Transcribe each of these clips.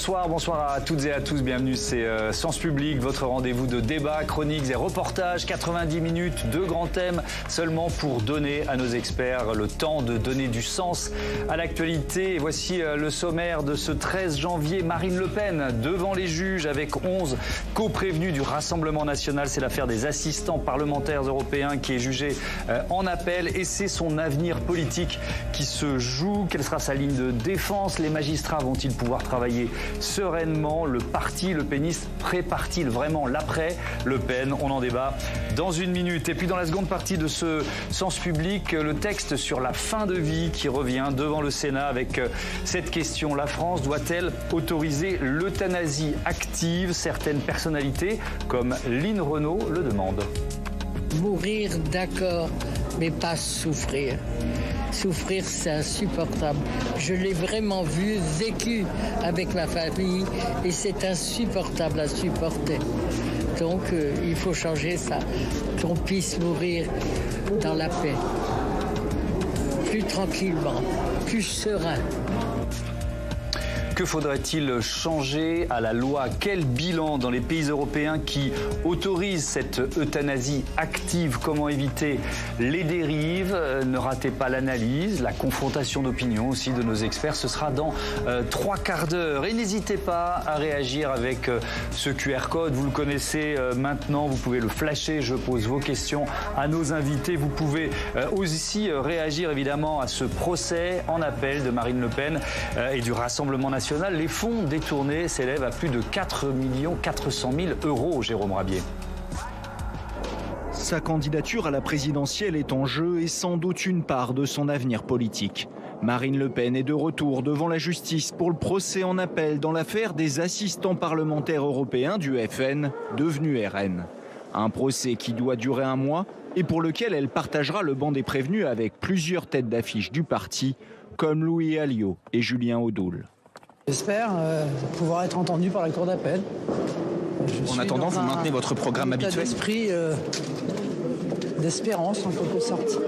bonsoir à toutes et à tous, bienvenue, c'est Sens Public, votre rendez-vous de débat, chroniques et reportages, 90 minutes, de grands thèmes, seulement pour donner à nos experts le temps de donner du sens à l'actualité. Et voici le sommaire de ce 13 janvier, Marine Le Pen devant les juges avec 11 co-prévenus du Rassemblement national, c'est l'affaire des assistants parlementaires européens qui est jugée en appel et c'est son avenir politique qui se joue. Quelle sera sa ligne de défense? Les magistrats vont-ils pouvoir travailler sereinement? Le parti, le péniste, prépare-t-il vraiment l'après Le Pen? On en débat dans une minute. Et puis dans la seconde partie de ce Sens Public, le texte sur la fin de vie qui revient devant le Sénat avec cette question. La France doit-elle autoriser l'euthanasie active? Certaines personnalités comme Line Renaud le demandent. Mourir, d'accord, mais pas souffrir. Souffrir, c'est insupportable. Je l'ai vraiment vu, vécu avec ma famille et c'est insupportable à supporter. Donc, il faut changer ça, qu'on puisse mourir dans la paix, plus tranquillement, plus serein. Que faudrait-il changer à la loi? Quel bilan dans les pays européens qui autorisent cette euthanasie active? Comment éviter les dérives? Ne ratez pas l'analyse, la confrontation d'opinion aussi de nos experts. Ce sera dans 3 quarts d'heure. Et n'hésitez pas à réagir avec ce QR code. Vous le connaissez maintenant, vous pouvez le flasher. Je pose vos questions à nos invités. Vous pouvez aussi réagir évidemment à ce procès en appel de Marine Le Pen et du Rassemblement national. Les fonds détournés s'élèvent à plus de 4 400 000 €, Jérôme Rabier. Sa candidature à la présidentielle est en jeu et sans doute une part de son avenir politique. Marine Le Pen est de retour devant la justice pour le procès en appel dans l'affaire des assistants parlementaires européens du FN, devenus RN. Un procès qui doit durer 1 mois et pour lequel elle partagera le banc des prévenus avec plusieurs têtes d'affiche du parti, comme Louis Alliot et Julien Audoul. J'espère pouvoir être entendu par la Cour d'appel. En attendant, vous maintenez votre programme habituel? D'esprit d'espérance, en quelque sorte.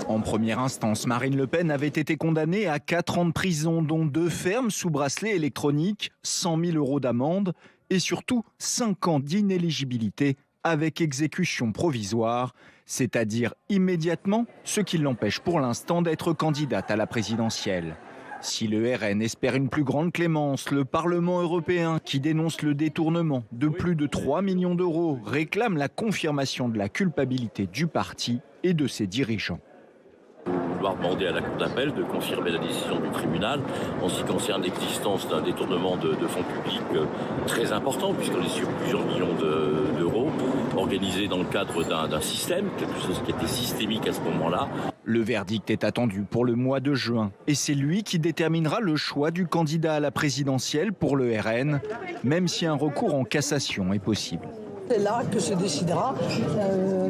En première instance, Marine Le Pen avait été condamnée à 4 ans de prison, dont 2 fermes sous bracelet électronique, 100 000 € d'amende et surtout 5 ans d'inéligibilité avec exécution provisoire, c'est-à-dire immédiatement, ce qui l'empêche pour l'instant d'être candidate à la présidentielle. Si le RN espère une plus grande clémence, le Parlement européen, qui dénonce le détournement de plus de 3 millions d'euros, réclame la confirmation de la culpabilité du parti et de ses dirigeants. Vouloir demander à la Cour d'appel de confirmer la décision du tribunal en ce qui concerne l'existence d'un détournement de fonds publics très important, puisqu'on est sur plusieurs millions d'euros, organisé dans le cadre d'un système, quelque chose qui était systémique à ce moment-là. Le verdict est attendu pour le mois de juin et c'est lui qui déterminera le choix du candidat à la présidentielle pour le RN, même si un recours en cassation est possible. C'est là que se décidera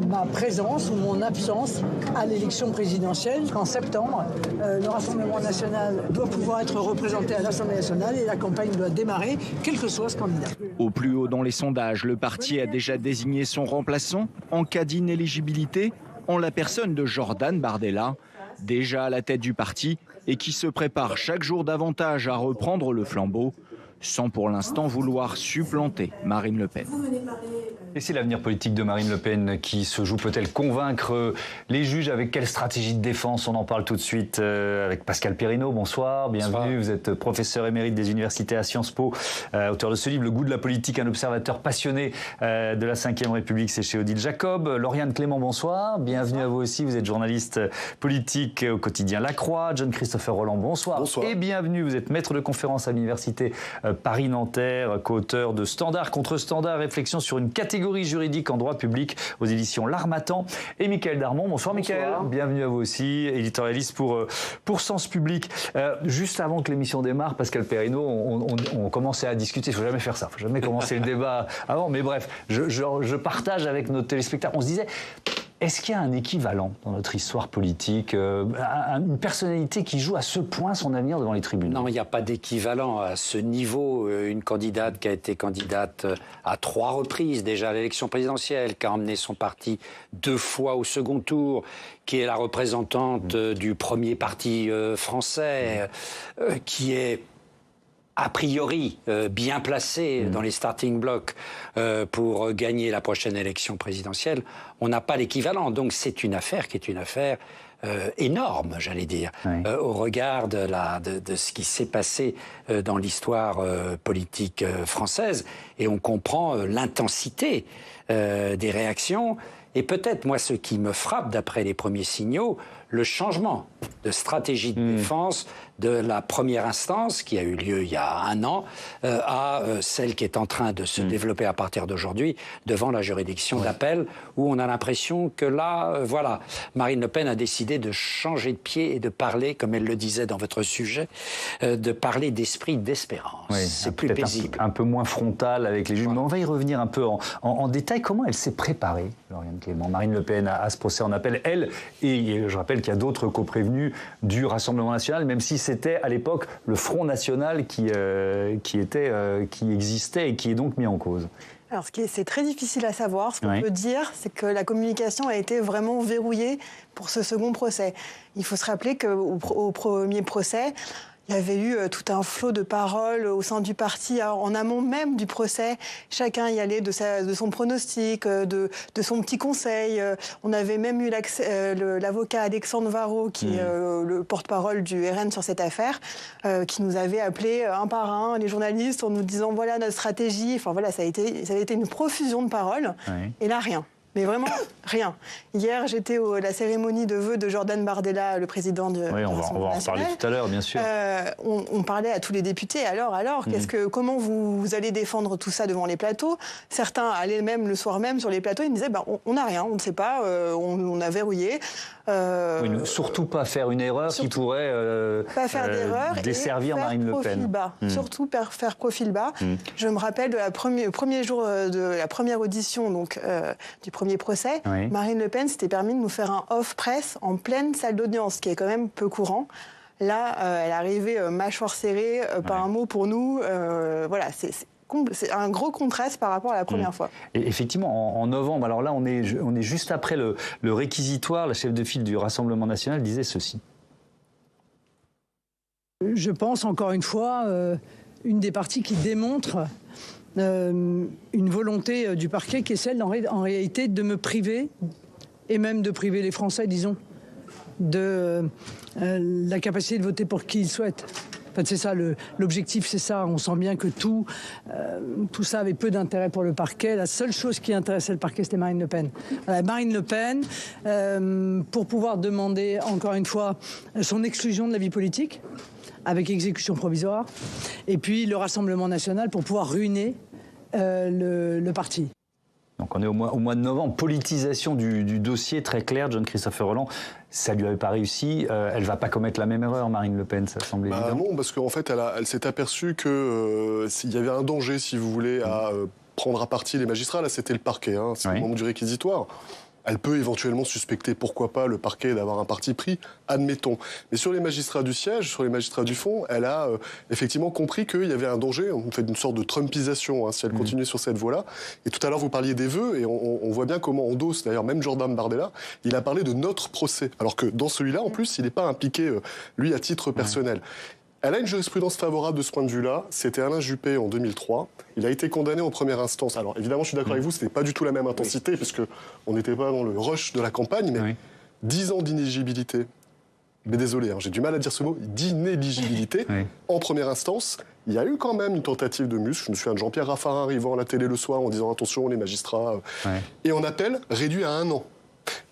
ma présence ou mon absence à l'élection présidentielle. En septembre, le Rassemblement national doit pouvoir être représenté à l'Assemblée nationale et la campagne doit démarrer, quel que soit ce candidat. Au plus haut dans les sondages, le parti a déjà désigné son remplaçant en cas d'inéligibilité, en la personne de Jordan Bardella, déjà à la tête du parti et qui se prépare chaque jour davantage à reprendre le flambeau, sans pour l'instant vouloir supplanter Marine Le Pen. Et c'est l'avenir politique de Marine Le Pen qui se joue. Peut-elle convaincre les juges? Avec quelle stratégie de défense? On en parle tout de suite avec Pascal Perrineau. Bonsoir, bienvenue. Bonsoir. Vous êtes professeur émérite des universités à Sciences Po, auteur de ce livre, Le goût de la politique, un observateur passionné de la Ve République, c'est chez Odile Jacob. Lauriane Clément, bonsoir. Bienvenue à vous aussi. Vous êtes journaliste politique au quotidien La Croix. John-Christopher Roland, bonsoir. Bonsoir. Et bienvenue. Vous êtes maître de conférence à l'université Paris-Nanterre, co-auteur de Standard contre Standard, réflexion sur une catégorie juridique en droit public aux éditions L'Harmattan. Et Mickaël Darmon. Bonsoir Mickaël. Bienvenue à vous aussi, éditorialiste pour Sens Public. Juste avant que l'émission démarre, Pascal Perrineau, on commençait à discuter. Il ne faut jamais faire ça. Il ne faut jamais commencer le débat avant. Mais bref, je partage avec nos téléspectateurs. On se disait, est-ce qu'il y a un équivalent dans notre histoire politique, une personnalité qui joue à ce point son avenir devant les tribunaux? Non, il n'y a pas d'équivalent à ce niveau. Une candidate qui a été candidate à 3 reprises déjà à l'élection présidentielle, qui a emmené son parti 2 fois au second tour, qui est la représentante du premier parti français, qui est a priori bien placé dans les starting blocks pour gagner la prochaine élection présidentielle, on n'a pas l'équivalent. Donc c'est une affaire qui est une affaire énorme, j'allais dire, au regard de ce qui s'est passé dans l'histoire politique française. Et on comprend l'intensité des réactions. Et peut-être, moi, ce qui me frappe, d'après les premiers signaux, le changement de stratégie de défense de la première instance, qui a eu lieu il y a 1 an, à celle qui est en train de se développer à partir d'aujourd'hui, devant la juridiction d'appel, où on a l'impression que là, voilà, Marine Le Pen a décidé de changer de pied et de parler, comme elle le disait dans votre sujet, de parler d'esprit d'espérance. Oui, c'est plus paisible. Un peu moins frontal avec les juges. Mais on va y revenir un peu en détail. Comment elle s'est préparée, Lauriane Clément, Marine Le Pen, à ce procès en appel? Elle, et je rappelle qu'il y a d'autres coprévenus du Rassemblement national, même si c'était à l'époque le Front national qui existait et qui est donc mis en cause. Alors, c'est très difficile à savoir. Ce qu'on peut dire, c'est que la communication a été vraiment verrouillée pour ce second procès. Il faut se rappeler qu'au premier procès, il y avait eu tout un flot de paroles au sein du parti. Alors, en amont même du procès, chacun y allait de son pronostic, de son petit conseil. On avait même eu l'avocat Alexandre Varro, qui est le porte-parole du RN sur cette affaire, qui nous avait appelés un par un, les journalistes, en nous disant voilà notre stratégie. Enfin voilà, ça avait été une profusion de paroles. Et là, rien. Mais vraiment, rien. Hier, j'étais à la cérémonie de vœux de Jordan Bardella, le président du Rassemblement national. On va en parler tout à l'heure, bien sûr. On parlait à tous les députés. Alors, comment vous allez défendre tout ça devant les plateaux? Certains allaient même le soir même sur les plateaux. Ils me disaient, on n'a rien, on ne sait pas, on a verrouillé. Surtout pas faire une erreur qui pourrait desservir Marine Le Pen. Surtout faire profil bas. Je me rappelle de premier jour de la première audition du premier procès, Marine Le Pen s'était permis de nous faire un off-press en pleine salle d'audience, ce qui est quand même peu courant. Là, elle est arrivée mâchoire serrée, pas un mot pour nous. Voilà, c'est un gros contraste par rapport à la première fois. Et effectivement, en novembre, alors là, on est juste après le réquisitoire. La chef de file du Rassemblement national disait ceci. Je pense, encore une fois, une des parties qui démontre une volonté du parquet qui est celle, en réalité, de me priver, et même de priver les Français, disons, de la capacité de voter pour qui ils souhaitent. En fait, c'est ça, l'objectif, c'est ça. On sent bien que tout ça avait peu d'intérêt pour le parquet. La seule chose qui intéressait le parquet, c'était Marine Le Pen. Voilà, Marine Le Pen, pour pouvoir demander, encore une fois, son exclusion de la vie politique, avec exécution provisoire, et puis le Rassemblement national pour pouvoir ruiner le parti. Donc on est au mois de novembre, politisation du dossier très clair. John-Christophe Roland, ça lui avait pas réussi. Elle va pas commettre la même erreur, Marine Le Pen, ça semble évident. Non, parce qu'en fait, elle s'est aperçue qu'il y avait un danger, si vous voulez, à prendre à partie les magistrats. Là, c'était le parquet, c'est le moment du réquisitoire. Elle peut éventuellement suspecter, pourquoi pas, le parquet d'avoir un parti pris, admettons. Mais sur les magistrats du siège, sur les magistrats du fond, elle a effectivement compris qu'il y avait un danger, on fait une sorte de trumpisation si elle continue sur cette voie-là. Et tout à l'heure, vous parliez des vœux, et on voit bien comment on dose, d'ailleurs, même Jordan Bardella, il a parlé de notre procès. Alors que dans celui-là, en plus, il n'est pas impliqué, lui, à titre personnel. Elle a une jurisprudence favorable de ce point de vue-là. C'était Alain Juppé en 2003. Il a été condamné en première instance. Alors évidemment, je suis d'accord avec vous, ce n'était pas du tout la même intensité, puisque on n'était pas dans le rush de la campagne, mais 10 ans d'inéligibilité. Mais désolé, j'ai du mal à dire ce mot, d'inéligibilité en première instance. Il y a eu quand même une tentative de muscle. Je me souviens de Jean-Pierre Raffarin arrivant à la télé le soir en disant attention, les magistrats. Et en appel, réduit à 1 an.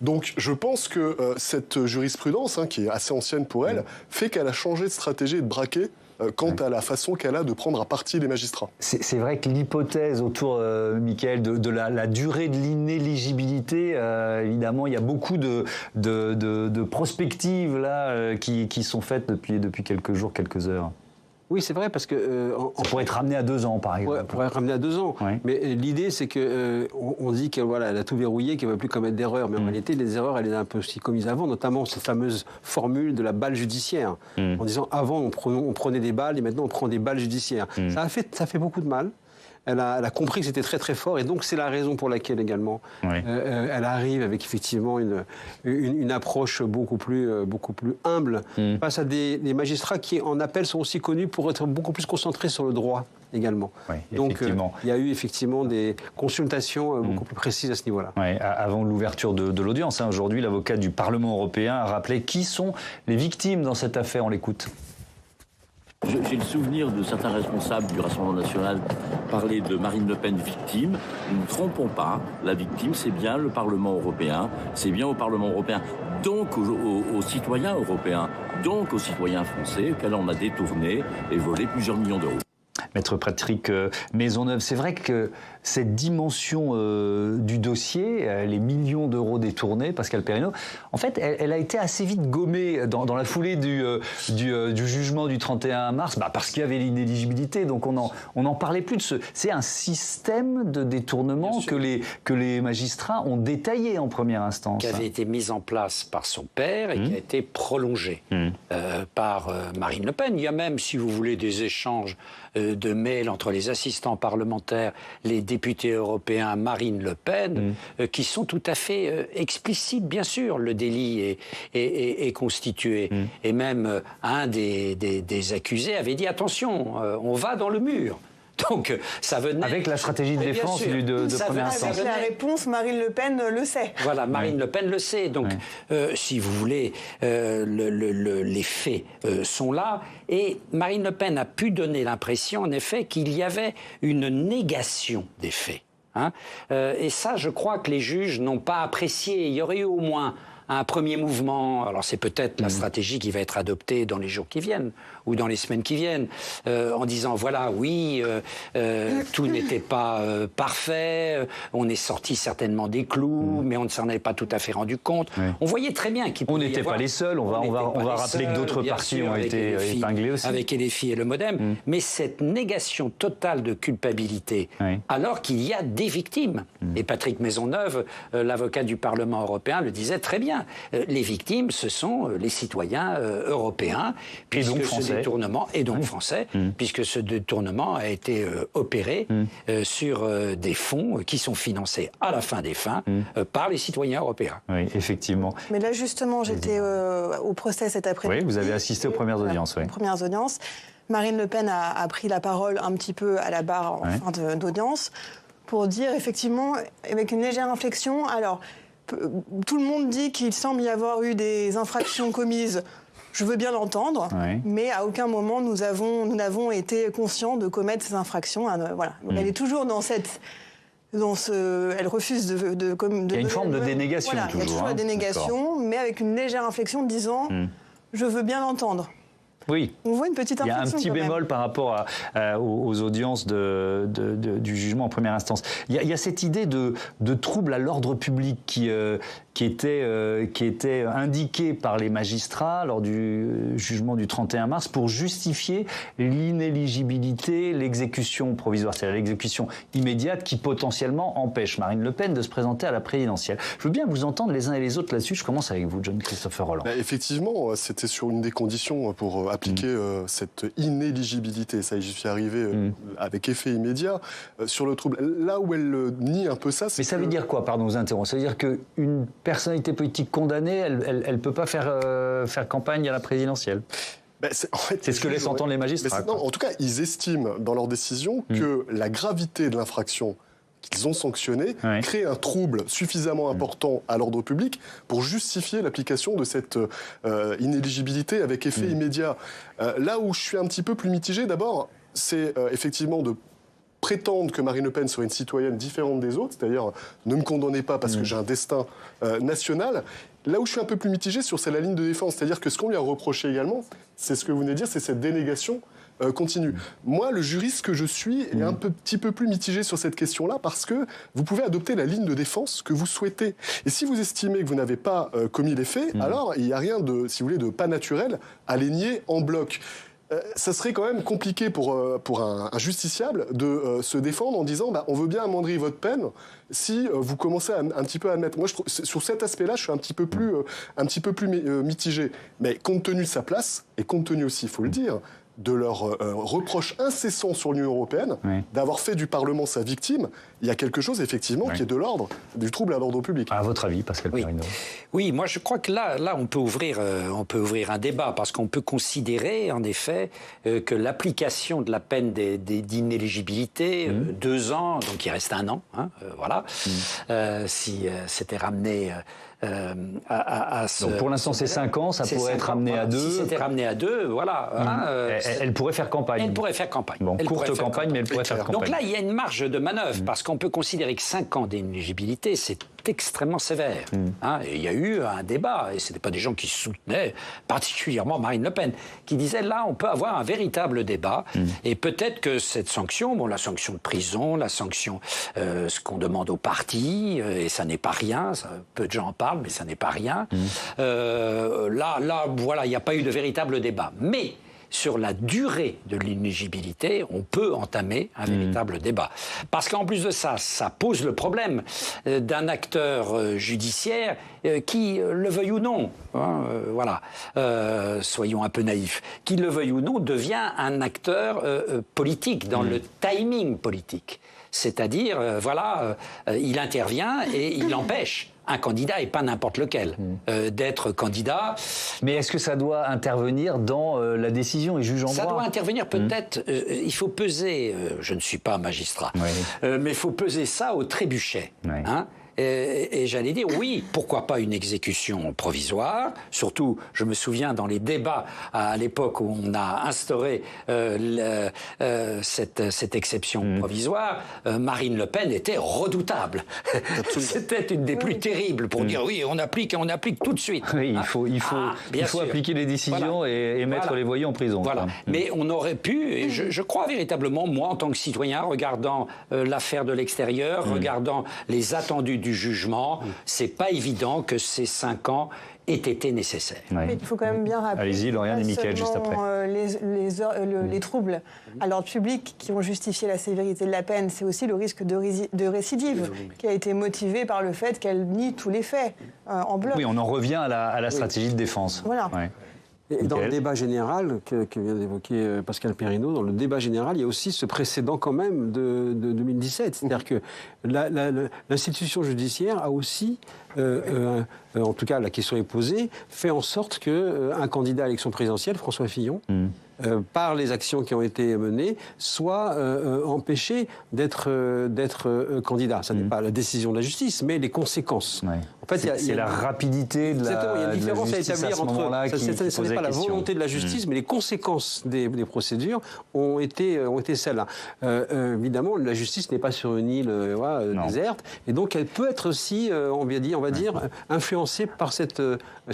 Donc je pense que cette jurisprudence, qui est assez ancienne pour elle, fait qu'elle a changé de stratégie et de braquet quant à la façon qu'elle a de prendre à partie les magistrats. C'est vrai que l'hypothèse autour, Mickaël, de la durée de l'inéligibilité, évidemment, il y a beaucoup de prospectives là, qui sont faites depuis quelques jours, quelques heures. Oui, c'est vrai, parce que... ça pourrait être ramené à 2 ans, par exemple. Ouais, pourrait être ramené à 2 ans. Mais l'idée, c'est que on dit qu'elle a tout verrouillé, qu'elle ne va plus commettre d'erreurs. Mais en réalité, les erreurs, elle les a un peu aussi commises avant, notamment cette fameuse formule de la balle judiciaire. En disant, avant, on prenait des balles et maintenant, on prend des balles judiciaires. Ça fait beaucoup de mal. elle a compris que c'était très très fort, et donc c'est la raison pour laquelle également elle arrive avec effectivement une approche beaucoup plus humble face à des magistrats qui en appel sont aussi connus pour être beaucoup plus concentrés sur le droit également. Oui, donc il y a eu effectivement des consultations beaucoup plus précises à ce niveau-là. Oui, avant l'ouverture de l'audience, aujourd'hui, l'avocat du Parlement européen a rappelé qui sont les victimes dans cette affaire. On l'écoute. J'ai le souvenir de certains responsables du Rassemblement national parler de Marine Le Pen victime. Nous ne trompons pas, la victime, c'est bien le Parlement européen, c'est bien au Parlement européen, donc aux citoyens européens, donc aux citoyens français, auxquels on a détourné et volé plusieurs millions d'euros. Maître Patrick Maisonneuve, c'est vrai que cette dimension du dossier, les millions d'euros détournés, Pascal Perrineau, en fait, elle a été assez vite gommée dans la foulée du jugement du 31 mars, parce qu'il y avait l'inéligibilité, donc on n'en parlait plus de ce... C'est un système de détournement que les magistrats ont détaillé en première instance. Qui avait été mis en place par son père et qui a été prolongé par Marine Le Pen. Il y a même, si vous voulez, des échanges de mails entre les assistants parlementaires, les députés européens, Marine Le Pen, qui sont tout à fait explicites, bien sûr. Le délit est constitué. Et même un des accusés avait dit « Attention, on va dans le mur ». Donc, ça venait... Avec la stratégie de défense de première instance. Avec la réponse, Marine Le Pen le sait. Voilà, Marine Le Pen le sait. Donc, si vous voulez, les faits sont là. Et Marine Le Pen a pu donner l'impression, en effet, qu'il y avait une négation des faits. Et ça, je crois que les juges n'ont pas apprécié. Il y aurait eu au moins un premier mouvement. Alors c'est peut-être la stratégie qui va être adoptée dans les jours qui viennent ou dans les semaines qui viennent, en disant voilà, oui, tout n'était pas parfait, on est sorti certainement des clous, mais on ne s'en est pas tout à fait rendu compte. On voyait très bien qu'il pouvait y avoir... On n'était pas les seuls, on va rappeler que d'autres partis ont été épinglés aussi. Avec LFI et le Modem, mais cette négation totale de culpabilité, alors qu'il y a des victimes. Et Patrick Maisonneuve, l'avocat du Parlement européen, le disait très bien. Les victimes, ce sont les citoyens européens, puisque ce détournement, et donc français, puisque ce détournement a été opéré sur des fonds qui sont financés à la fin des fins par les citoyens européens. Oui, effectivement. Mais là, justement, j'étais au procès cet après-midi. Oui, vous avez assisté aux premières audiences. Aux premières audiences. Marine Le Pen a pris la parole un petit peu à la barre en fin d'audience pour dire, effectivement, avec une légère inflexion, alors... Tout le monde dit qu'il semble y avoir eu des infractions commises. Je veux bien l'entendre, mais à aucun moment nous n'avons été conscients de commettre ces infractions. Voilà. Elle est toujours dans cette... elle refuse de il y a une forme de dénégation, voilà, toujours. Il y a toujours la dénégation, mais avec une légère inflexion disant « je veux bien l'entendre ». Oui. On voit une petite inflexion. Il y a un petit bémol par rapport aux audiences du jugement en première instance. Il y a cette idée de trouble à l'ordre public qui était indiquée par les magistrats lors du jugement du 31 mars pour justifier l'inéligibilité, l'exécution provisoire, c'est-à-dire l'exécution immédiate qui potentiellement empêche Marine Le Pen de se présenter à la présidentielle. Je veux bien vous entendre les uns et les autres là-dessus. Je commence avec vous, John-Christopher Rolland. Effectivement, c'était sur une des conditions pour appliquer cette inéligibilité. Ça, j'y suis arrivé avec effet immédiat. Sur le trouble, là où elle nie un peu ça, c'est... Mais ça veut dire quoi, pardon, vous interromps? Ça veut dire qu'une personnalité politique condamnée, elle peut pas faire campagne à la présidentielle? C'est ce que laissent entendre les magistrats. Non, en tout cas, ils estiment dans leur décision que la gravité de l'infraction qu'ils ont sanctionnée crée un trouble suffisamment important à l'ordre public pour justifier l'application de cette inéligibilité avec effet immédiat. Là où je suis un petit peu plus mitigé, d'abord, c'est effectivement de prétendre que Marine Le Pen soit une citoyenne différente des autres, c'est-à-dire ne me condamnez pas parce que j'ai un destin national. Là où je suis un peu plus mitigé, c'est la ligne de défense, c'est-à-dire que ce qu'on lui a reproché également, c'est ce que vous venez de dire, c'est cette dénégation continue. Moi, le juriste que je suis est un petit peu plus mitigé sur cette question-là parce que vous pouvez adopter la ligne de défense que vous souhaitez. Et si vous estimez que vous n'avez pas commis les faits, alors il n'y a rien de, si vous voulez, de pas naturel à les nier en bloc. Ça serait quand même compliqué pour un justiciable de se défendre en disant on veut bien amoindrir votre peine si vous commencez à un petit peu à admettre. Moi, sur cet aspect-là, je suis un petit peu plus mitigé. Mais compte tenu de sa place, et compte tenu aussi, il faut le dire, de leur reproche incessant sur l'Union européenne, d'avoir fait du Parlement sa victime, il y a quelque chose effectivement qui est de l'ordre, du trouble à l'ordre public. À votre avis, Pascal Perrineau? Oui, moi je crois que là on peut ouvrir un débat, parce qu'on peut considérer en effet que l'application de la peine d'inéligibilité, 2 ans, donc il reste 1 an, hein, voilà, si c'était ramené... Donc pour l'instant c'est 5 ans, ça pourrait être ramené à 2. Si c'était ramené à 2, voilà. Elle pourrait faire campagne. Elle pourrait faire campagne. Bon, courte campagne, mais elle pourrait faire campagne. Donc là, il y a une marge de manœuvre, parce qu'on peut considérer que 5 ans d'inéligibilité, c'est extrêmement sévère. Hein, et il y a eu un débat, et ce n'étaient pas des gens qui soutenaient particulièrement Marine Le Pen, qui disaient là, on peut avoir un véritable débat, et peut-être que cette sanction, bon, la sanction de prison, la sanction, ce qu'on demande aux partis, et ça n'est pas rien, peu de gens en parlent, mais ça n'est pas rien. Là, voilà, il n'y a pas eu de véritable débat. Mais sur la durée de l'inéligibilité, on peut entamer un véritable débat. Parce qu'en plus de ça, ça pose le problème d'un acteur judiciaire qui, le veuille ou non, voilà, soyons un peu naïfs, qui, le veuille ou non, devient un acteur politique, dans le timing politique. C'est-à-dire, voilà, il intervient et il empêche un candidat, et pas n'importe lequel, d'être candidat. Mais est-ce que ça doit intervenir dans la décision et juge en droit? Ça doit intervenir peut-être, il faut peser, je ne suis pas magistrat, mais il faut peser ça au trébuchet. Hein. Et j'allais dire, oui, pourquoi pas une exécution provisoire. Surtout, je me souviens dans les débats à l'époque où on a instauré cette exception provisoire, Marine Le Pen était redoutable. C'était une des plus terribles pour dire oui, on applique tout de suite. Oui, il faut appliquer les décisions et mettre les voyous en prison. Voilà. Mais on aurait pu, et je crois véritablement, moi en tant que citoyen, regardant l'affaire de l'extérieur, regardant les attendus du jugement, c'est pas évident que ces 5 ans aient été nécessaires. Mais il faut quand même bien rappeler. Allez-y, Lauriane et Mickaël, juste après. Les troubles à l'ordre public qui ont justifié la sévérité de la peine, c'est aussi le risque de récidive qui a été motivé par le fait qu'elle nie tous les faits en bloc. Oui, on en revient à la stratégie de défense. Voilà. Ouais. Et dans le débat général que vient d'évoquer Pascal Perrineau, dans le débat général, il y a aussi ce précédent quand même de 2017. C'est-à-dire que l'institution judiciaire a aussi, en tout cas la question est posée, fait en sorte qu'un candidat à l'élection présidentielle, François Fillon, par les actions qui ont été menées, soit empêché d'être candidat. Ça n'est pas la décision de la justice, mais les conséquences. Ouais. En fait, c'est la rapidité de la il y a une différence à justice établir entre... Ce n'est pas la volonté de la justice, mais les conséquences des procédures ont été celles-là. Évidemment, la justice n'est pas sur une île déserte, et donc elle peut être aussi, on va dire, influencée par cette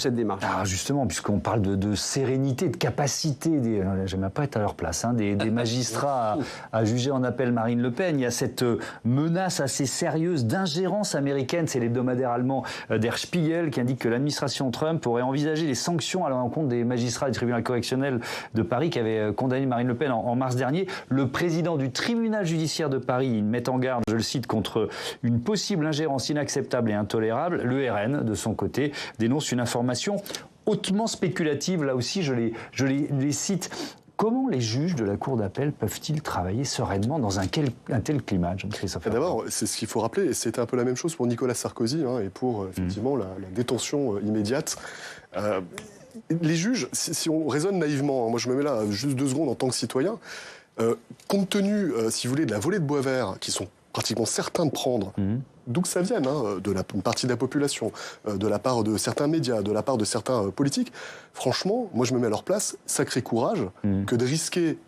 démarche. Alors justement, puisqu'on parle de sérénité, de capacité, j'aime pas être à leur place, des magistrats à juger en appel Marine Le Pen, il y a cette menace assez sérieuse d'ingérence américaine, c'est l'hebdomadaire allemand Der Spiegel qui indique que l'administration Trump aurait envisagé des sanctions à l'encontre des magistrats du tribunal correctionnel de Paris qui avaient condamné Marine Le Pen en mars dernier. Le président du tribunal judiciaire de Paris met en garde, je le cite, contre une possible ingérence inacceptable et intolérable. Le RN, de son côté, dénonce une information hautement spéculative. Là aussi, je les cite. Comment les juges de la Cour d'appel peuvent-ils travailler sereinement dans un tel climat, Jean-Christophe? D'abord, c'est ce qu'il faut rappeler, et c'était un peu la même chose pour Nicolas Sarkozy, et pour effectivement la détention immédiate. Les juges, si on raisonne naïvement, moi je me mets là juste 2 secondes en tant que citoyen, compte tenu, si vous voulez, de la volée de bois vert qui sont pratiquement certains de prendre, d'où que ça vienne, une partie de la population, de la part de certains médias, de la part de certains politiques, franchement, moi je me mets à leur place, sacré courage, que de risquer,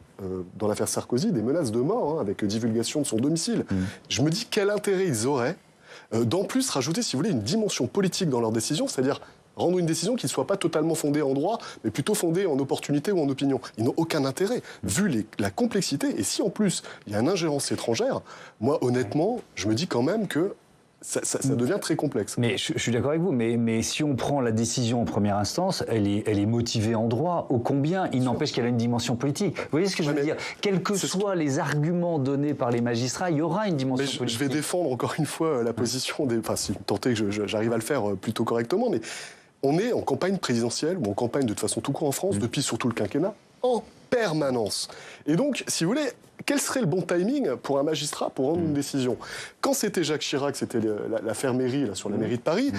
dans l'affaire Sarkozy, des menaces de mort, avec divulgation de son domicile. Je me dis quel intérêt ils auraient d'en plus rajouter, si vous voulez, une dimension politique dans leur décision, c'est-à-dire rendre une décision qui ne soit pas totalement fondée en droit, mais plutôt fondée en opportunité ou en opinion. Ils n'ont aucun intérêt, vu la complexité. Et si en plus, il y a une ingérence étrangère, moi, honnêtement, je me dis quand même que ça devient très complexe. Mais je suis d'accord avec vous, mais si on prend la décision en première instance, elle est motivée en droit, ô combien, il n'empêche qu'elle a une dimension politique. Vous voyez ce que je veux dire? Quels que soient les arguments donnés par les magistrats, il y aura une dimension politique. Je vais défendre encore une fois la position des... Enfin, si tant est que j'arrive à le faire plutôt correctement, mais on est en campagne présidentielle, ou en campagne de toute façon tout court en France, depuis surtout le quinquennat. en permanence. Et donc, si vous voulez, quel serait le bon timing pour un magistrat pour rendre une décision? Quand c'était Jacques Chirac, c'était l'affaire Mairie, là, sur la mairie de Paris,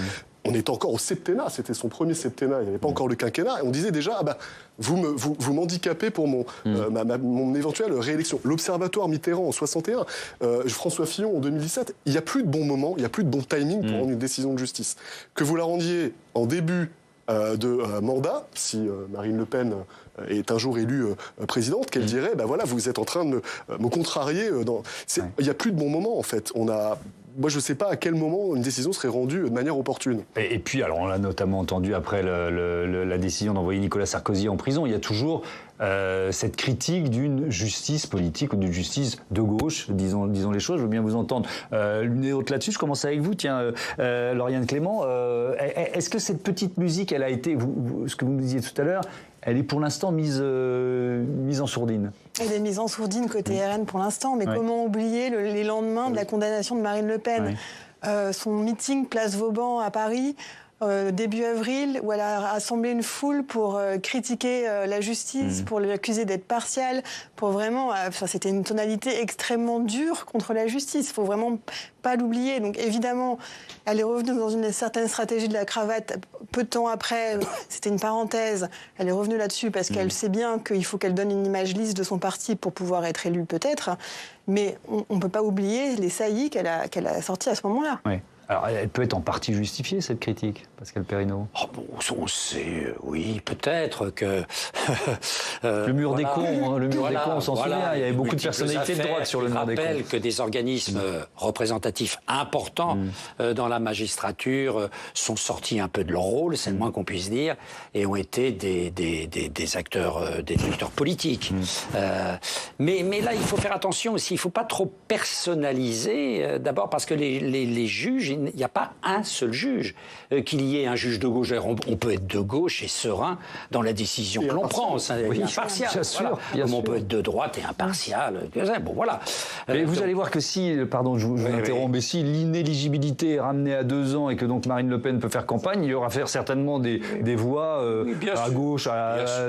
on était encore au septennat, c'était son premier septennat, il n'y avait pas encore le quinquennat, et on disait déjà, vous m'handicapez pour mon éventuelle réélection. L'Observatoire Mitterrand en 61, François Fillon en 2017, il n'y a plus de bon moment, il n'y a plus de bon timing pour rendre une décision de justice. Que vous la rendiez en début de mandat, si Marine Le Pen est un jour élue présidente, qu'elle dirait, voilà, vous êtes en train de me contrarier. Il n'y a plus de bon moment, en fait. Moi, je ne sais pas à quel moment une décision serait rendue de manière opportune. Et puis, alors, on l'a notamment entendu après la décision d'envoyer Nicolas Sarkozy en prison, il y a toujours cette critique d'une justice politique ou d'une justice de gauche, disons les choses, je veux bien vous entendre l'une et l'autre là-dessus. Je commence avec vous, tiens, Lauriane Clément. Est-ce que cette petite musique, elle a été, ce que vous me disiez tout à l'heure, elle est pour l'instant mise en sourdine? Elle est mise en sourdine côté RN pour l'instant, mais comment oublier les lendemains de la condamnation de Marine Le Pen, son meeting place Vauban à Paris, début avril, où elle a rassemblé une foule pour critiquer la justice, pour l'accuser d'être partiale, pour vraiment... c'était une tonalité extrêmement dure contre la justice. Il ne faut vraiment pas l'oublier. Donc évidemment, elle est revenue dans une certaine stratégie de la cravate. Peu de temps après, c'était une parenthèse, elle est revenue là-dessus parce qu'elle sait bien qu'il faut qu'elle donne une image lisse de son parti pour pouvoir être élue peut-être. Mais on ne peut pas oublier les saillies qu'elle a sorties à ce moment-là. Oui. Alors, elle peut être en partie justifiée, cette critique, Pascal Perrineau? On sait, oui, peut-être que... le mur des cons, on s'en souvient, il y avait beaucoup de personnalités de droite sur le mur des cons. Je rappelle que des organismes représentatifs importants dans la magistrature sont sortis un peu de leur rôle, c'est le moins qu'on puisse dire, et ont été des acteurs politiques. Mais là, il faut faire attention aussi, il ne faut pas trop personnaliser, d'abord parce que les juges, il n'y a pas un seul juge. Qu'il y ait un juge de gauche, on peut être de gauche et serein dans la décision que l'on prend. Oui, impartial. Bien sûr. Comme on peut être de droite et impartial. Bon, voilà. Mais vous allez voir que si, pardon, je vous interromps, mais si l'inéligibilité est ramenée à 2 ans et que donc Marine Le Pen peut faire campagne, il y aura certainement des voix à gauche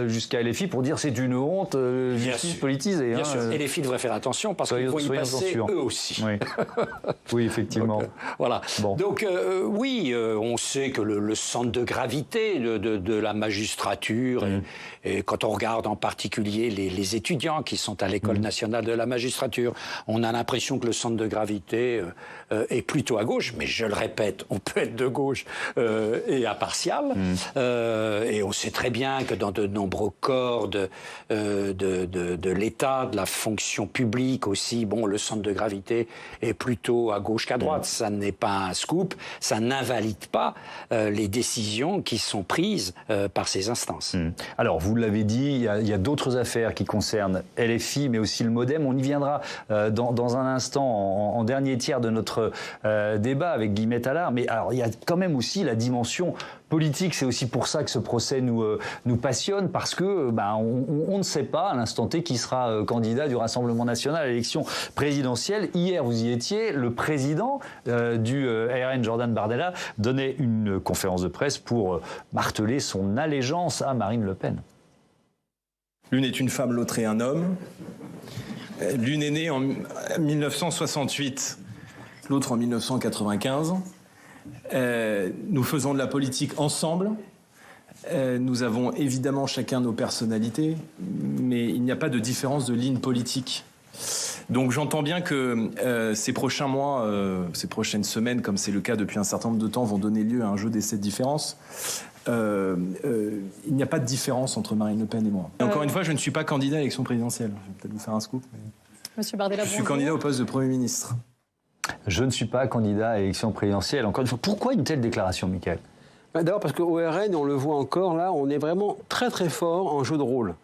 jusqu'à LFI pour dire c'est une honte, justice politisée. Bien sûr. Et LFI devrait faire attention parce qu'ils vont y passer eux aussi. Oui, effectivement. Donc, voilà. Bon. Donc, oui, on sait que le centre de gravité de la magistrature, et quand on regarde en particulier les étudiants qui sont à l'École nationale de la magistrature, on a l'impression que le centre de gravité est plutôt à gauche, mais je le répète, on peut être de gauche et impartial, et on sait très bien que dans de nombreux corps de l'État, de la fonction publique aussi, le centre de gravité est plutôt à gauche qu'à droite. Ça n'est pas un scoop, ça n'invalide pas les décisions qui sont prises par ces instances. Alors, vous l'avez dit, il y a d'autres affaires qui concernent LFI, mais aussi le MoDem. On y viendra dans un instant, en dernier tiers de notre débat avec Guillemette Allard. Mais alors, il y a quand même aussi la dimension politique. C'est aussi pour ça que ce procès nous passionne, parce que on ne sait pas à l'instant T qui sera candidat du Rassemblement national à l'élection présidentielle. Hier, vous y étiez, le président du RN, Jordan Bardella, donnait une conférence de presse pour marteler son allégeance à Marine Le Pen. L'une est une femme, l'autre est un homme. L'une est née en 1968, l'autre en 1995. Nous faisons de la politique ensemble. Nous avons évidemment chacun nos personnalités, mais il n'y a pas de différence de ligne politique. Donc j'entends bien que ces prochains mois, ces prochaines semaines, comme c'est le cas depuis un certain nombre de temps, vont donner lieu à un jeu d'essais de différence. Il n'y a pas de différence entre Marine Le Pen et moi. Et encore une fois, je ne suis pas candidat à l'élection présidentielle. Je vais peut-être vous faire un scoop. Monsieur Bardella, je suis candidat au poste de Premier ministre. Je ne suis pas candidat à l'élection présidentielle. Encore une fois, pourquoi une telle déclaration, Mickaël? D'abord parce qu'au RN, on le voit encore là, on est vraiment très très fort en jeu de rôle.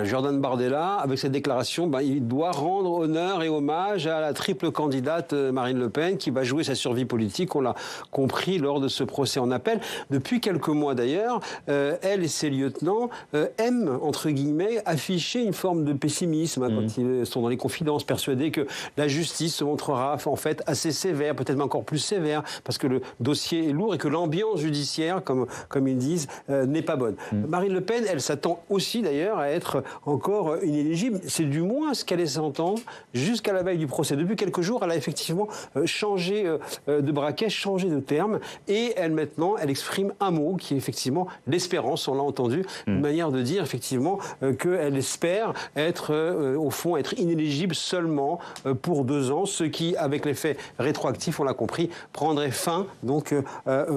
Jordan Bardella, avec cette déclaration, il doit rendre honneur et hommage à la triple candidate Marine Le Pen qui va jouer sa survie politique. On l'a compris lors de ce procès en appel. Depuis quelques mois d'ailleurs, elle et ses lieutenants aiment, entre guillemets, afficher une forme de pessimisme quand ils sont dans les confidences, persuadés que la justice se montrera en fait assez sévère, peut-être même encore plus sévère, parce que le dossier est lourd et que l'ambiance judiciaire, comme ils disent, n'est pas bonne. Marine Le Pen, elle s'attend aussi d'ailleurs à être encore inéligible. C'est du moins ce qu'elle laissait entendre jusqu'à la veille du procès. Depuis quelques jours, elle a effectivement changé de braquet, changé de terme, et maintenant, elle exprime un mot qui est effectivement l'espérance. On l'a entendu, une manière de dire effectivement qu'elle espère être, au fond, être inéligible seulement pour 2 ans, ce qui, avec l'effet rétroactif, on l'a compris, prendrait fin, donc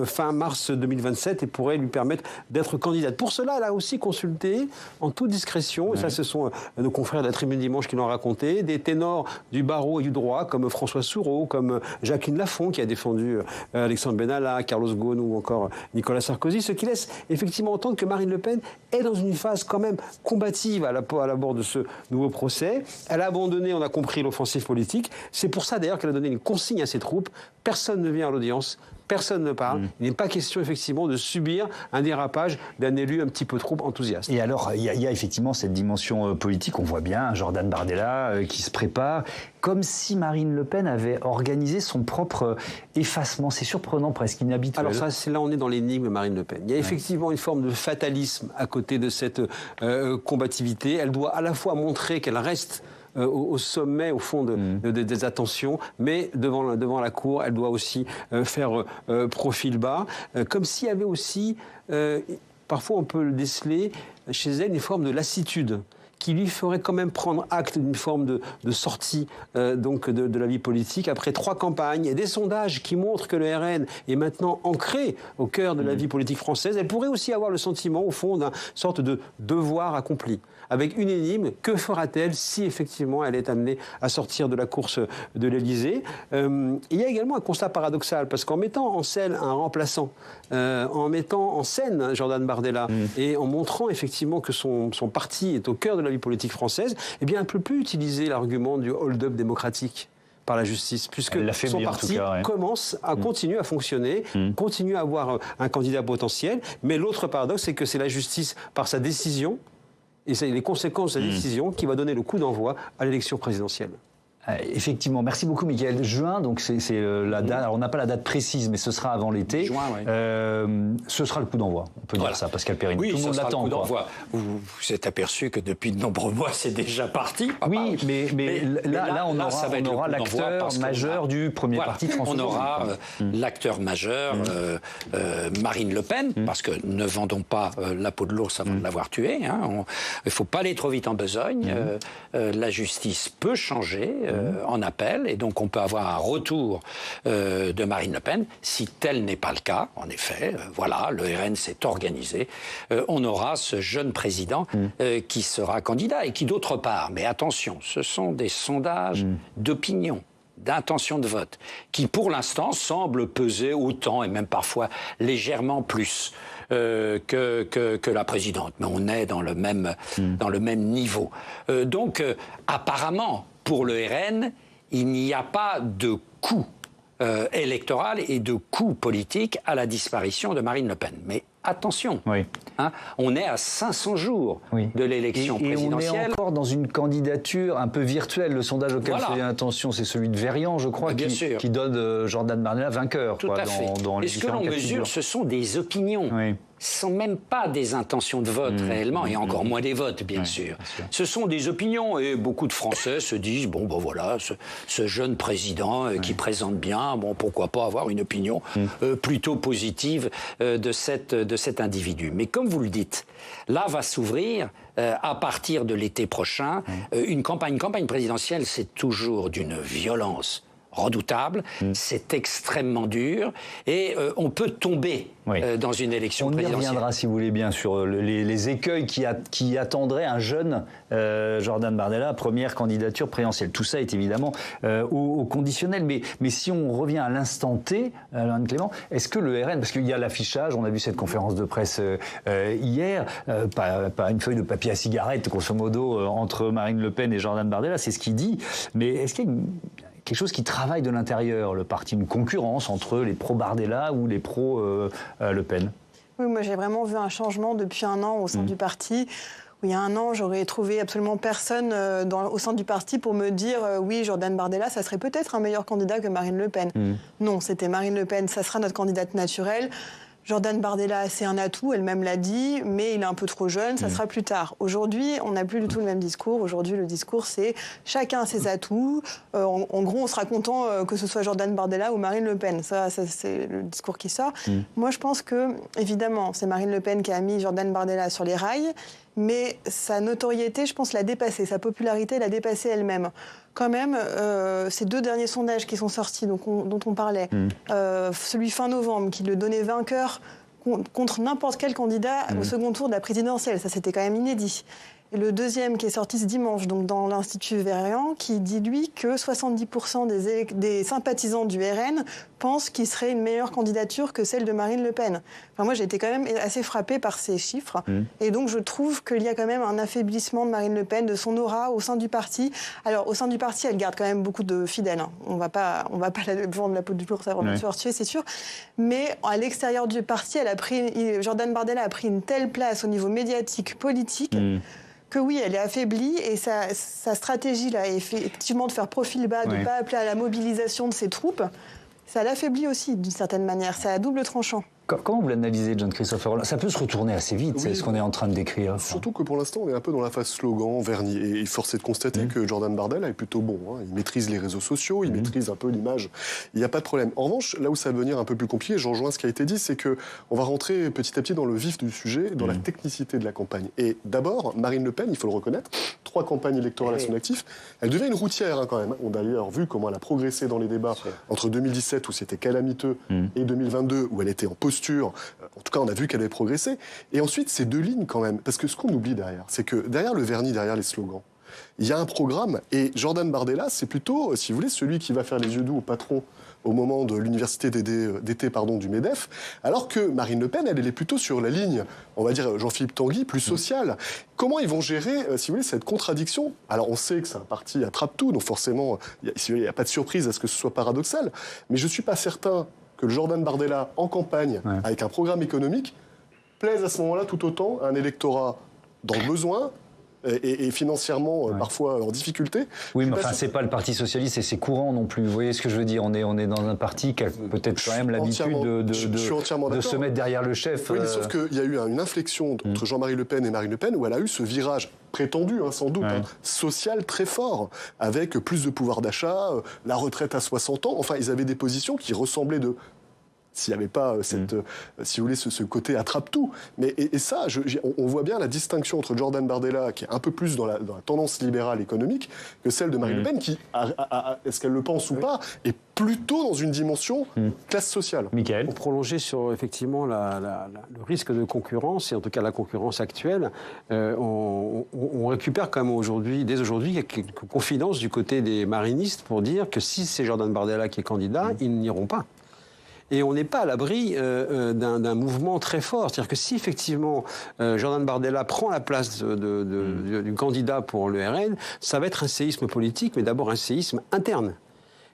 fin mars 2027, et pourrait lui permettre d'être candidate. Pour cela, elle a aussi consulté, en toute discrétion, et ça, ce sont nos confrères de la Tribune Dimanche qui l'ont raconté, des ténors du barreau et du droit, comme François Soureau, comme Jacqueline Lafont, qui a défendu Alexandre Benalla, Carlos Ghosn ou encore Nicolas Sarkozy, ce qui laisse effectivement entendre que Marine Le Pen est dans une phase quand même combative à l'abord de ce nouveau procès. Elle a abandonné, on a compris, l'offensive politique. C'est pour ça d'ailleurs qu'elle a donné une consigne à ses troupes. Personne ne vient à l'audience. Personne ne parle. Il n'est pas question, effectivement, de subir un dérapage d'un élu un petit peu trop enthousiaste. Et alors, il y a effectivement cette dimension politique. On voit bien Jordan Bardella qui se prépare, comme si Marine Le Pen avait organisé son propre effacement. C'est surprenant, presque inhabituel. Alors ça, là, on est dans l'énigme Marine Le Pen. Il y a effectivement une forme de fatalisme à côté de cette combativité. Elle doit à la fois montrer qu'elle reste au sommet, au fond des attentions, mais devant la cour, elle doit aussi faire profil bas, comme s'il y avait aussi, parfois on peut le déceler, chez elle, une forme de lassitude qui lui ferait quand même prendre acte d'une forme de sortie donc de la vie politique après 3 campagnes et des sondages qui montrent que le RN est maintenant ancré au cœur de la vie politique française. Elle pourrait aussi avoir le sentiment, au fond, d'une sorte de devoir accompli. Avec une énigme, que fera-t-elle si effectivement elle est amenée à sortir de la course de l'Élysée? Il y a également un constat paradoxal, parce qu'en mettant en scène un remplaçant, en mettant en scène Jordan Bardella, et en montrant effectivement que son parti est au cœur de la vie politique française, eh bien, elle ne peut plus utiliser l'argument du hold-up démocratique par la justice, puisque son parti commence à continuer à fonctionner, continue à avoir un candidat potentiel, mais l'autre paradoxe, c'est que c'est la justice, par sa décision, et c'est les conséquences de sa décision qui va donner le coup d'envoi à l'élection présidentielle. Effectivement, merci beaucoup Mickaël. Juin, donc c'est la date. Alors on n'a pas la date précise, mais ce sera avant l'été. Juin, oui. Ce sera le coup d'envoi. On peut dire ça, Pascal Perrine. Oui, tout le monde l'attend. Vous vous êtes aperçu que depuis de nombreux mois, c'est déjà parti. Oui, mais là, on aura l'acteur majeur du premier parti français. On aura l'acteur majeur, Marine Le Pen, parce que ne vendons pas la peau de l'ours avant de l'avoir tué. Il ne faut pas aller trop vite en besogne. La justice peut changer en appel, et donc on peut avoir un retour de Marine Le Pen. Si tel n'est pas le cas, en effet, voilà, le RN s'est organisé, on aura ce jeune président qui sera candidat, et qui d'autre part, mais attention, ce sont des sondages d'opinion, d'intention de vote, qui pour l'instant semblent peser autant, et même parfois légèrement plus que la présidente. Mais on est dans le même niveau. Donc, apparemment, pour le RN, il n'y a pas de coût électoral et de coût politique à la disparition de Marine LePen. Mais attention, on est à 500 jours de l'élection présidentielle. Et on est encore dans une candidature un peu virtuelle. Le sondage auquel je fais attention, c'est celui de Verian, je crois, qui donne Jordan Bardella vainqueur. Tout à fait. Et ce que l'on mesure, ce sont des opinions. Ce ne sont même pas des intentions de vote réellement, et encore moins des votes, bien sûr. Ce sont des opinions, et beaucoup de Français se disent, bon, ben voilà, ce jeune président qui présente bien, bon, pourquoi pas avoir une opinion plutôt positive de cet individu. Mais comme vous le dites, là va s'ouvrir, à partir de l'été prochain, une campagne présidentielle, c'est toujours d'une violence redoutable, c'est extrêmement dur, et on peut tomber dans une élection présidentielle. On y reviendra, si vous voulez bien, sur les écueils qui attendraient un jeune Jordan Bardella, première candidature présidentielle. Tout ça est évidemment au conditionnel, mais si on revient à l'instant T, Alain Clément, est-ce que le RN, parce qu'il y a l'affichage, on a vu cette conférence de presse hier, pas une feuille de papier à cigarette, grosso modo, entre Marine Le Pen et Jordan Bardella, c'est ce qu'il dit, mais est-ce qu'il y a quelque chose qui travaille de l'intérieur, le parti, une concurrence entre les pro-Bardella ou les pro-Le Pen? Oui, moi j'ai vraiment vu un changement depuis 1 an au sein du parti. Il y a 1 an, j'aurais trouvé absolument personne au sein du parti pour me dire oui, Jordan Bardella, ça serait peut-être un meilleur candidat que Marine Le Pen. Non, c'était Marine Le Pen, ça sera notre candidate naturelle. Jordan Bardella, c'est un atout, elle-même l'a dit, mais il est un peu trop jeune, ça sera plus tard. Aujourd'hui, on n'a plus du tout le même discours. Aujourd'hui, le discours, c'est chacun a ses atouts. En gros, on sera content que ce soit Jordan Bardella ou Marine Le Pen. Ça c'est le discours qui sort. Moi, je pense que, évidemment, c'est Marine Le Pen qui a mis Jordan Bardella sur les rails, mais sa notoriété, je pense, l'a dépassée. Sa popularité l'a dépassée elle-même. Quand même, ces 2 derniers sondages qui sont sortis, dont on parlait, celui fin novembre, qui le donnait vainqueur contre n'importe quel candidat au second tour de la présidentielle, ça c'était quand même inédit. Et le deuxième qui est sorti ce dimanche, donc dans l'Institut Verian, qui dit, lui, que 70% des sympathisants du RN pensent qu'il serait une meilleure candidature que celle de Marine Le Pen. Enfin, moi, j'ai été quand même assez frappée par ces chiffres. Et donc, je trouve qu'il y a quand même un affaiblissement de Marine Le Pen, de son aura au sein du parti. Alors, au sein du parti, elle garde quand même beaucoup de fidèles. Hein. On va pas la vendre la peau du l'ours avant de se faire tuer, c'est sûr. Mais à l'extérieur du parti, Jordan Bardella a pris une telle place au niveau médiatique, politique, que oui, elle est affaiblie et sa stratégie là, effectivement de faire profil bas, de ne pas appeler à la mobilisation de ses troupes, ça l'affaiblit aussi d'une certaine manière. C'est à double tranchant. Comment vous l'analysez, John Christopher Orlan ? Ça peut se retourner assez vite, c'est ce qu'on est en train de décrire. Surtout que pour l'instant, on est un peu dans la phase slogan, vernis. Et force est de constater que Jordan Bardella est plutôt bon. Hein. Il maîtrise les réseaux sociaux, il maîtrise un peu l'image. Il n'y a pas de problème. En revanche, là où ça va devenir un peu plus compliqué, je rejoins ce qui a été dit, c'est qu'on va rentrer petit à petit dans le vif du sujet, dans la technicité de la campagne. Et d'abord, Marine Le Pen, il faut le reconnaître, 3 campagnes électorales à son actif. Elle devient une routière hein, quand même. On a d'ailleurs vu comment elle a progressé dans les débats entre 2017, où c'était calamiteux, et 2022, où elle était en posture. En tout cas, on a vu qu'elle avait progressé. Et ensuite, ces 2 lignes quand même. Parce que ce qu'on oublie derrière, c'est que derrière le vernis, derrière les slogans, il y a un programme. Et Jordan Bardella, c'est plutôt, si vous voulez, celui qui va faire les yeux doux au patron au moment de l'université d'été du MEDEF, alors que Marine Le Pen, elle est plutôt sur la ligne, on va dire Jean-Philippe Tanguy, plus sociale. Comment ils vont gérer, si vous voulez, cette contradiction ? Alors on sait que c'est un parti attrape-tout, donc forcément, il n'y a pas de surprise à ce que ce soit paradoxal, mais je ne suis pas certain que le Jordan Bardella, en campagne, avec un programme économique, plaise à ce moment-là tout autant à un électorat dans le besoin et financièrement parfois en difficulté. Oui, mais enfin, c'est pas le Parti socialiste et c'est courant non plus. Vous voyez ce que je veux dire ? On est dans un parti qui a peut-être quand même l'habitude de se mettre derrière le chef. Oui, mais sauf qu'il y a eu une inflexion entre Jean-Marie Le Pen et Marine Le Pen où elle a eu ce virage prétendu, hein, sans doute, social très fort, avec plus de pouvoir d'achat, la retraite à 60 ans. Enfin, ils avaient des positions qui ressemblaient de... S'il n'y avait pas si vous voulez, ce côté attrape-tout. Mais, et ça, on voit bien la distinction entre Jordan Bardella, qui est un peu plus dans la tendance libérale économique, que celle de Marine Le Pen, qui, est-ce qu'elle le pense ou pas, est plutôt dans une dimension classe sociale. Michael ? Pour prolonger sur, effectivement, le risque de concurrence, et en tout cas la concurrence actuelle, on récupère quand même dès aujourd'hui, quelques confidences du côté des marinistes pour dire que si c'est Jordan Bardella qui est candidat, ils n'iront pas. Et on n'est pas à l'abri d'un mouvement très fort. C'est-à-dire que si effectivement Jordan Bardella prend la place du candidat pour le RN, ça va être un séisme politique, mais d'abord un séisme interne,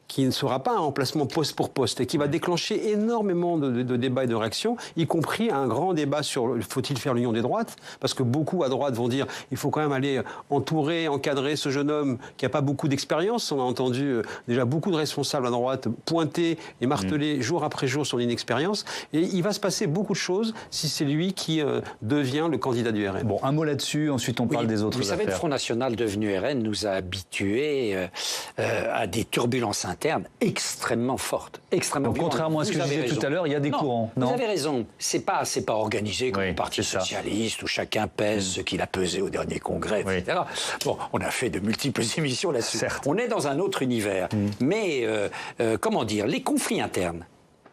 qui ne sera pas un remplacement poste pour poste et qui va déclencher énormément de débats et de réactions, y compris un grand débat sur faut-il faire l'union des droites, parce que beaucoup à droite vont dire il faut quand même aller entourer, encadrer ce jeune homme qui n'a pas beaucoup d'expérience. On a entendu déjà beaucoup de responsables à droite pointer et marteler jour après jour son inexpérience, et il va se passer beaucoup de choses si c'est lui qui devient le candidat du RN. Bon, un mot là-dessus, ensuite on parle des autres affaires. Vous savez, le Front National devenu RN nous a habitués à des turbulences internes extrêmement fortes. Donc, contrairement à ce que je disais tout à l'heure, il y a des courants. Non, vous avez raison. C'est pas organisé comme le Parti socialiste où chacun pèse ce qu'il a pesé au dernier congrès, etc. Bon, on a fait de multiples émissions là-dessus. Certes. On est dans un autre univers. Mais, comment dire, les conflits internes,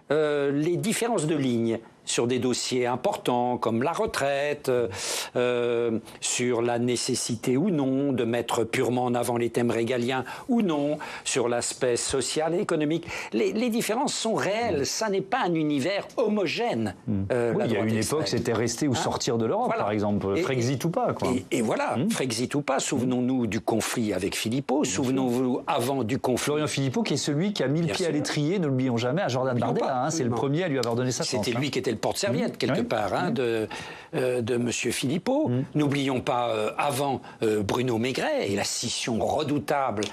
les différences de lignes sur des dossiers importants comme la retraite, sur la nécessité ou non de mettre purement en avant les thèmes régaliens ou non, sur l'aspect social et économique. Les différences sont réelles, ça n'est pas un univers homogène. Oui, il y a une époque, c'était rester ou sortir de l'Europe, par exemple, Frexit ou pas. Quoi. Et voilà, Frexit ou pas, souvenons-nous du conflit avec Philippot, souvenons-nous avant du conflit. Florian Philippot, qui est celui qui a mis le pied à l'étrier, ne l'oublions jamais, à Jordan Bardella, c'est le premier à lui avoir donné sa chance. C'était lui qui était le porte-serviette, quelque part, hein, de M. Philippot. N'oublions pas, avant Bruno Maigret et la scission redoutable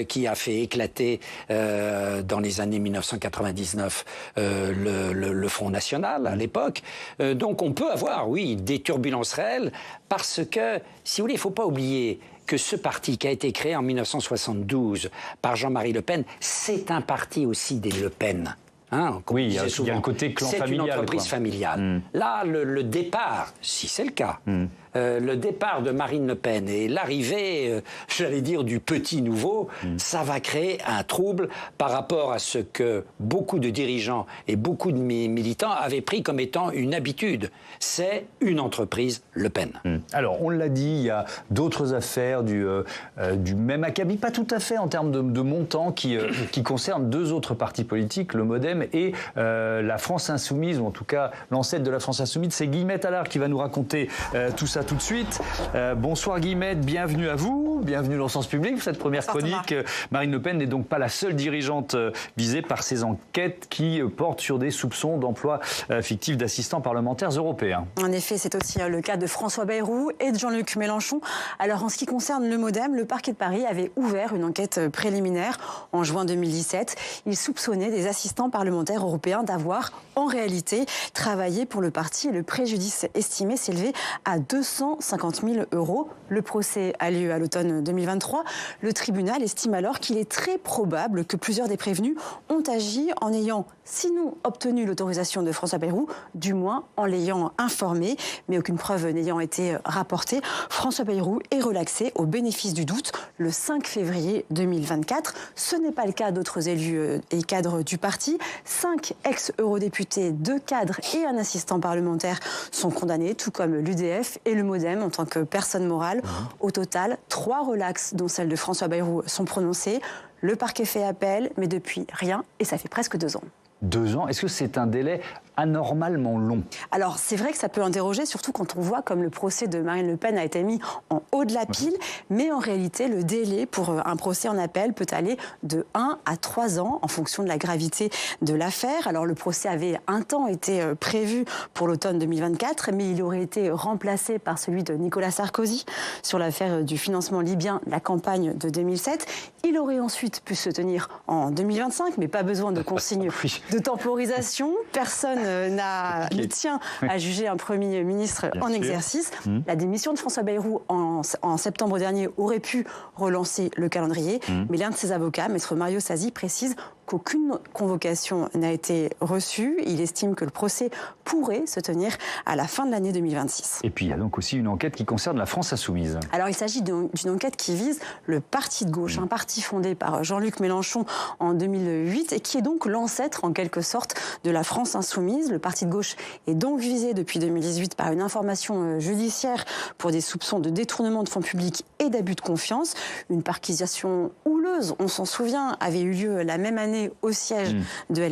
qui a fait éclater dans les années 1999 le Front National à l'époque. Donc on peut avoir, oui, des turbulences réelles parce que, si vous voulez, il ne faut pas oublier que ce parti qui a été créé en 1972 par Jean-Marie Le Pen, c'est un parti aussi des Le Pen. Hein, oui, il y a le côté clan familial. C'est une entreprise familiale. Là, le départ, si c'est le cas, le départ de Marine Le Pen et l'arrivée, j'allais dire, du petit nouveau, ça va créer un trouble par rapport à ce que beaucoup de dirigeants et beaucoup de militants avaient pris comme étant une habitude. C'est une entreprise Le Pen. Alors, on l'a dit, il y a d'autres affaires du même acabit, pas tout à fait en termes de montant, qui concernent deux autres partis politiques, le MoDem et la France Insoumise, ou en tout cas l'ancêtre de la France Insoumise. C'est Guillemette Allard qui va nous raconter tout ça tout de suite. Bonsoir Guillemette, bienvenue à vous, bienvenue dans Sens Public pour cette première chronique. Marine Le Pen n'est donc pas la seule dirigeante visée par ces enquêtes qui portent sur des soupçons d'emploi fictif d'assistants parlementaires européens. En effet, c'est aussi le cas de François Bayrou et de Jean-Luc Mélenchon. Alors en ce qui concerne le MoDem, le parquet de Paris avait ouvert une enquête préliminaire en juin 2017. Il soupçonnait des assistants parlementaires européens d'avoir en réalité travaillé pour le parti et le préjudice estimé s'élevait à 250 000 €. Le procès a lieu à l'automne 2023. Le tribunal estime alors qu'il est très probable que plusieurs des prévenus ont agi en ayant, sinon obtenu l'autorisation de François Bayrou, du moins en l'ayant informé, mais aucune preuve n'ayant été rapportée. François Bayrou est relaxé au bénéfice du doute le 5 février 2024. Ce n'est pas le cas d'autres élus et cadres du parti. 5 ex-eurodéputés, 2 cadres et un assistant parlementaire sont condamnés, tout comme l'UDF et le MoDem en tant que personne morale. Au total, 3 relaxes, dont celle de François Bayrou, sont prononcées. Le parquet fait appel, mais depuis rien, et ça fait presque 2 ans. 2 ans, est-ce que c'est un délai anormalement long? Alors, c'est vrai que ça peut interroger, surtout quand on voit comme le procès de Marine Le Pen a été mis en haut de la pile, mais en réalité, le délai pour un procès en appel peut aller de 1 à 3 ans en fonction de la gravité de l'affaire. Alors, le procès avait un temps été prévu pour l'automne 2024, mais il aurait été remplacé par celui de Nicolas Sarkozy sur l'affaire du financement libyen de la campagne de 2007. Il aurait ensuite pu se tenir en 2025, mais pas besoin de consignes de temporisation. Personne ne tient à juger un Premier ministre en exercice. La démission de François Bayrou en septembre dernier aurait pu relancer le calendrier, mais l'un de ses avocats, Maître Mario Sasi, précise qu'aucune convocation n'a été reçue. Il estime que le procès pourrait se tenir à la fin de l'année 2026. Et puis il y a donc aussi une enquête qui concerne la France Insoumise. Alors il s'agit d'une enquête qui vise le parti de gauche, un parti fondé par Jean-Luc Mélenchon en 2008 et qui est donc l'ancêtre en quelque sorte de la France Insoumise. Le parti de gauche est donc visé depuis 2018 par une information judiciaire pour des soupçons de détournement de fonds publics et d'abus de confiance. Une perquisition houleuse, on s'en souvient, avait eu lieu la même année au siège de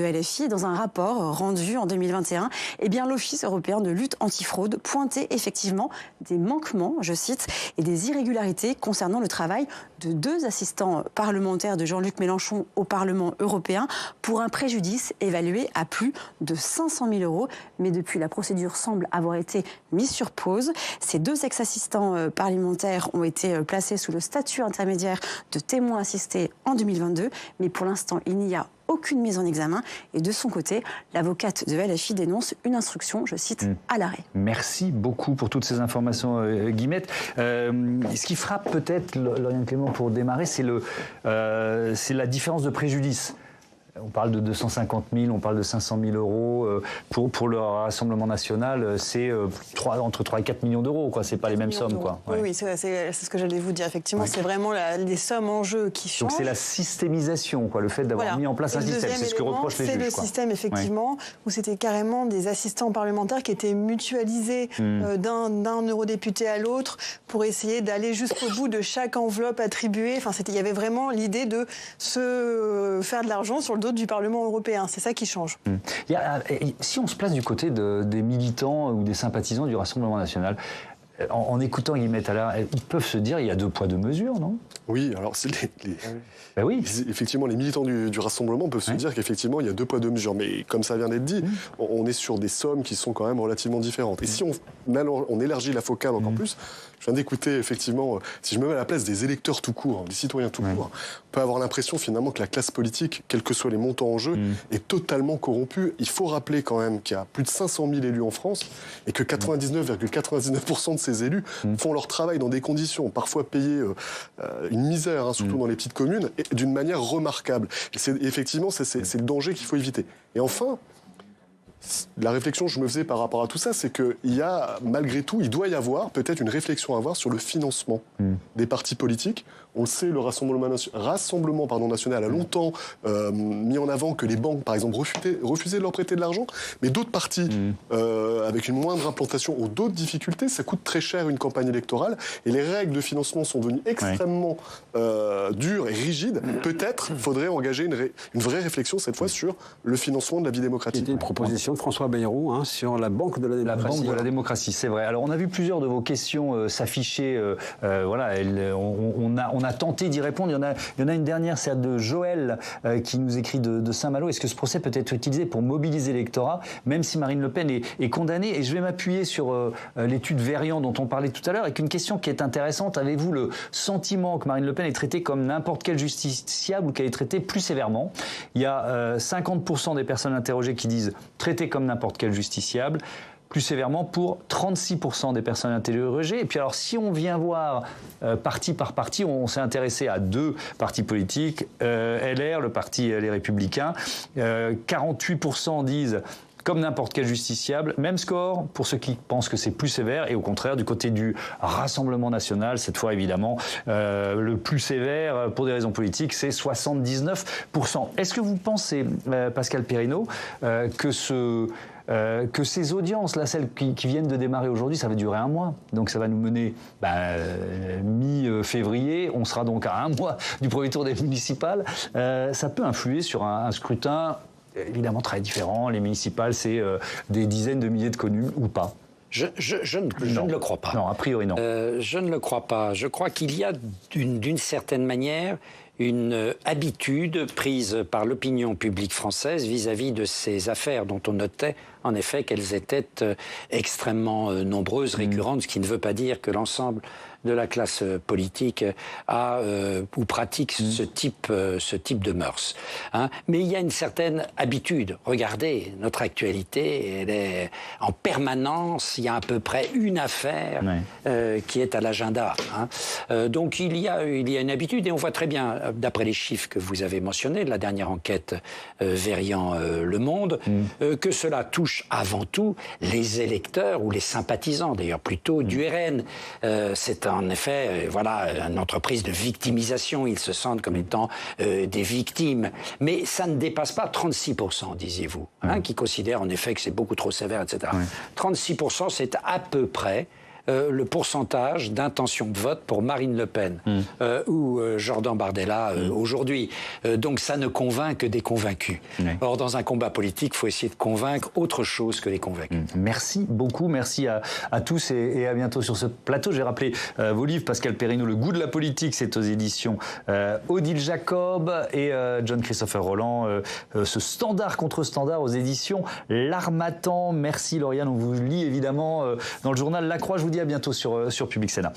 LFI. Dans un rapport rendu en 2021, eh bien, l'Office européen de lutte antifraude pointait effectivement des manquements, je cite, et des irrégularités concernant le travail de 2 assistants parlementaires de Jean-Luc Mélenchon au Parlement européen pour un préjudice évalué à plus de 500 000 €. Mais depuis, la procédure semble avoir été mise sur pause. Ces 2 ex-assistants parlementaires ont été placés sous le statut intermédiaire de témoins assistés en 2022. Mais pour l'instant, il n'y a aucune mise en examen. Et de son côté, l'avocate de LFI dénonce une instruction, je cite, à l'arrêt. Merci beaucoup pour toutes ces informations, Guillemette. Ce qui frappe peut-être, Lauriane Clément, pour démarrer, c'est la différence de préjudice. On parle de 250 000, on parle de 500 000 €. Pour le Rassemblement national, c'est entre 3 et 4 millions d'euros. C'est pas les mêmes sommes. Quoi. Ouais. Oui, c'est ce que j'allais vous dire. Effectivement, c'est vraiment les sommes en jeu qui changent. Donc c'est la systémisation, le fait d'avoir mis en place un système. C'est ce que reprochent les juges. C'est le système, effectivement, où c'était carrément des assistants parlementaires qui étaient mutualisés d'un eurodéputé à l'autre pour essayer d'aller jusqu'au bout de chaque enveloppe attribuée. Enfin, il y avait vraiment l'idée de se faire de l'argent sur le dos du Parlement européen. C'est ça qui change. Si on se place du côté des militants ou des sympathisants du Rassemblement national, en écoutant Guillemette Allard, ils peuvent se dire il y a 2 poids 2 mesures, non? Oui, alors c'est effectivement, les militants du Rassemblement peuvent se dire qu'effectivement, il y a 2 poids 2 mesures. Mais comme ça vient d'être dit, on est sur des sommes qui sont quand même relativement différentes. Et si on élargit la focale encore plus, je viens d'écouter effectivement, si je me mets à la place des électeurs tout court, des citoyens tout court, on peut avoir l'impression finalement que la classe politique, quels que soient les montants en jeu, est totalement corrompue. Il faut rappeler quand même qu'il y a plus de 500 000 élus en France et que 99,99% de ces élus font leur travail dans des conditions parfois payées une misère, surtout dans les petites communes, et d'une manière remarquable. Et effectivement, c'est le danger qu'il faut éviter. Et enfin, la réflexion que je me faisais par rapport à tout ça, c'est qu'il y a, malgré tout, il doit y avoir peut-être une réflexion à avoir sur le financement des partis politiques. On le sait, le Rassemblement national a longtemps mis en avant que les banques, par exemple, refusaient de leur prêter de l'argent, mais d'autres partis, avec une moindre implantation, ont d'autres difficultés. Ça coûte très cher une campagne électorale, et les règles de financement sont devenues extrêmement dures et rigides. Peut-être faudrait engager une vraie réflexion, cette fois, sur le financement de la vie démocratique. C'était une proposition de François Bayrou sur la Banque de la démocratie. La Banque de la démocratie, c'est vrai. Alors, on a vu plusieurs de vos questions s'afficher. On a tenté d'y répondre. Il y en a une dernière, c'est de Joël qui nous écrit de Saint-Malo. Est-ce que ce procès peut être utilisé pour mobiliser l'électorat, même si Marine Le Pen est condamnée? Et je vais m'appuyer sur l'étude Verian dont on parlait tout à l'heure, avec une question qui est intéressante. Avez-vous le sentiment que Marine Le Pen est traitée comme n'importe quel justiciable ou qu'elle est traitée plus sévèrement? Il y a 50% des personnes interrogées qui disent traitée comme n'importe quel justiciable, plus sévèrement pour 36% des personnes interrogées. Et puis alors, si on vient voir parti par parti, on s'est intéressé à 2 partis politiques, LR, le parti Les Républicains, 48% disent comme n'importe quel justiciable, même score pour ceux qui pensent que c'est plus sévère, et au contraire, du côté du Rassemblement national, cette fois évidemment, le plus sévère pour des raisons politiques, c'est 79%. Est-ce que vous pensez, Pascal Perrineau, que ces audiences, là, celles qui viennent de démarrer aujourd'hui, ça va durer 1 mois. Donc ça va nous mener mi-février. On sera donc à 1 mois du premier tour des municipales. Ça peut influer sur un scrutin évidemment très différent. Les municipales, c'est des dizaines de milliers de communes ou pas. Je ne le crois pas. Non, a priori non. Je ne le crois pas. Je crois qu'il y a d'une certaine manière une habitude prise par l'opinion publique française vis-à-vis de ces affaires dont on notait en effet qu'elles étaient extrêmement nombreuses, récurrentes, ce qui ne veut pas dire que l'ensemble de la classe politique a ou pratique ce type de mœurs. Mais il y a une certaine habitude. Regardez, notre actualité, elle est en permanence, il y a à peu près une affaire qui est à l'agenda. Donc il y a une habitude, et on voit très bien, d'après les chiffres que vous avez mentionnés, de la dernière enquête Verian Le Monde, que cela touche avant tout les électeurs ou les sympathisants, d'ailleurs plutôt du RN. C'est en effet, une entreprise de victimisation. Ils se sentent comme étant des victimes. Mais ça ne dépasse pas 36%, disiez-vous, qui considèrent en effet que c'est beaucoup trop sévère, etc. 36%, c'est à peu près le pourcentage d'intention de vote pour Marine Le Pen ou Jordan Bardella aujourd'hui. Donc ça ne convainc que des convaincus. Or, dans un combat politique, il faut essayer de convaincre autre chose que les convaincus. Merci beaucoup, merci à tous et à bientôt sur ce plateau. J'ai rappelé vos livres, Pascal Perrineau, Le goût de la politique, c'est aux éditions Odile Jacob, et John Christopher Roland, ce standard contre standard aux éditions L'Harmattan. Merci Lauriane, on vous lit évidemment dans le journal La Croix. Je vous dis à bientôt sur Public Sénat.